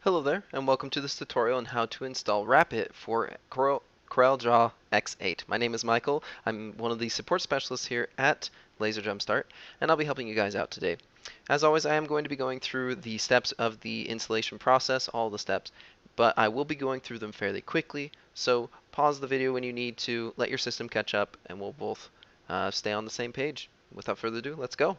Hello there, and welcome to this tutorial on how to install WrapIt for CorelDRAW X8. My name is Michael. I'm one of the support specialists here at LaserJumpStart, and I'll be helping you guys out today. As always, I am going to be going through the steps of the installation process, all the steps, but I will be going through them fairly quickly, so pause the video when you need to, let your system catch up, and we'll both stay on the same page. Without further ado, let's go.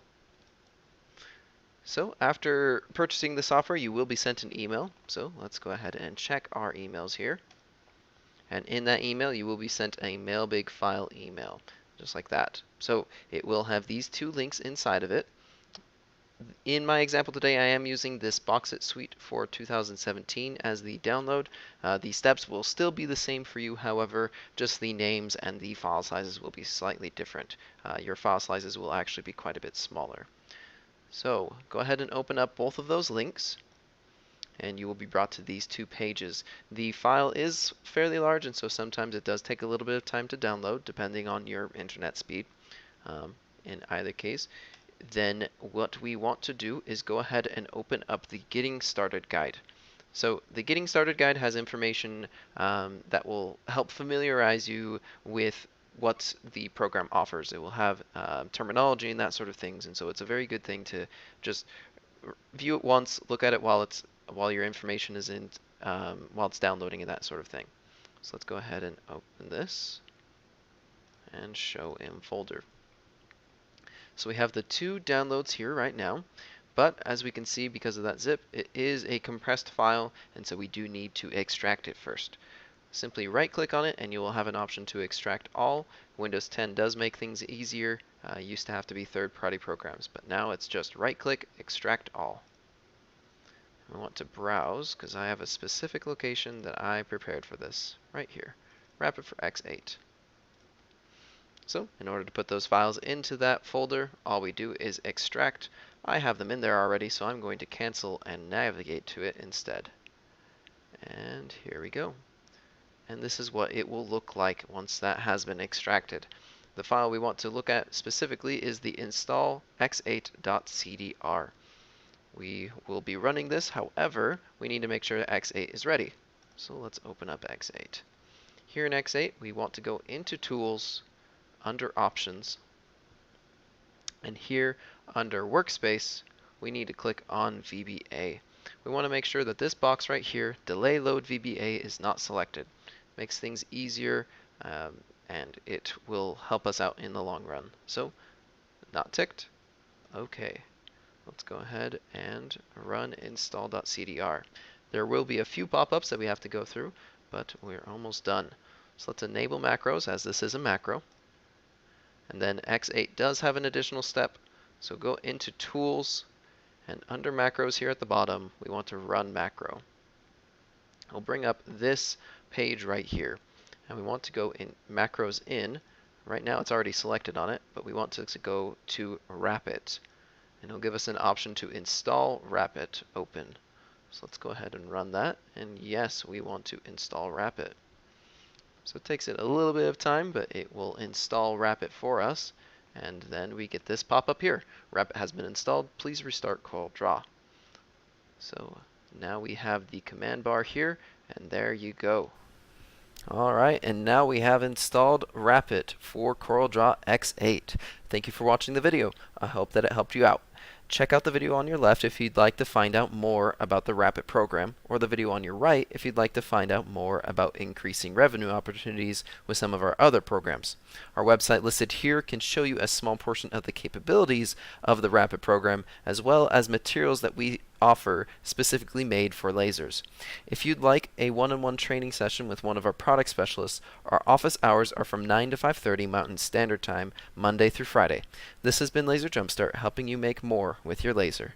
So after purchasing the software, you will be sent an email. So let's go ahead and check our emails here. And in that email, you will be sent a Mailbig file email, just like that. So it will have these two links inside of it. In my example today, I am using this BoxIt Suite for 2017 as the download. The steps will still be the same for you, however, just the names and the file sizes will be slightly different. Your file sizes will actually be quite a bit smaller. So go ahead and open up both of those links and you will be brought to these two pages. The file is fairly large, and so sometimes it does take a little bit of time to download depending on your internet speed. In either case, then what we want to do is go ahead and open up the Getting Started guide. So the Getting Started guide has information that will help familiarize you with what the program offers. It will have terminology and that sort of things, and so it's a very good thing to just view it once, look at it while your information is in, while it's downloading and that sort of thing. So let's go ahead and open this and show in folder. So we have the two downloads here right now, but as we can see, because of that zip, it is a compressed file, and so we do need to extract it first. Simply right-click on it and you will have an option to extract all. Windows 10 does make things easier. Used to have to be third-party programs, but now it's just right-click, extract all. I want to browse because I have a specific location that I prepared for this, right here, WrapIt for X8. So in order to put those files into that folder, all we do is extract. I have them in there already, so I'm going to cancel and navigate to it instead. And here we go. And this is what it will look like once that has been extracted. The file we want to look at specifically is the install x8.cdr. We will be running this, however, we need to make sure that X8 is ready. So let's open up X8. Here in X8, we want to go into Tools, under Options, and here under Workspace, we need to click on VBA. We want to make sure that this box right here, Delay Load VBA, is not selected. Makes things easier, and it will help us out in the long run. So, not ticked. Okay. Let's go ahead and run install.cdr. There will be a few pop-ups that we have to go through, but we're almost done. So let's enable macros, as this is a macro. And then X8 does have an additional step, so go into Tools, and under Macros here at the bottom, we want to run macro. We'll bring up this page right here, and we want to go in Macros in. Right now it's already selected on it, but we want to go to WrapIt. And it'll give us an option to install WrapIt open. So let's go ahead and run that. And yes, we want to install WrapIt. So it takes it a little bit of time, but it will install WrapIt for us. And then we get this pop-up here. WrapIt has been installed. Please restart CorelDRAW. So now we have the command bar here, and there you go. Alright, and now we have installed WrapIt for CorelDRAW X8. Thank you for watching the video. I hope that it helped you out. Check out the video on your left if you'd like to find out more about the WrapIt program, or the video on your right if you'd like to find out more about increasing revenue opportunities with some of our other programs. Our website listed here can show you a small portion of the capabilities of the WrapIt program, as well as materials that we offer specifically made for lasers. If you'd like a one-on-one training session with one of our product specialists, our office hours are from 9 to 5:30 Mountain Standard Time, Monday through Friday. This has been LaserJumpStart, helping you make more with your laser.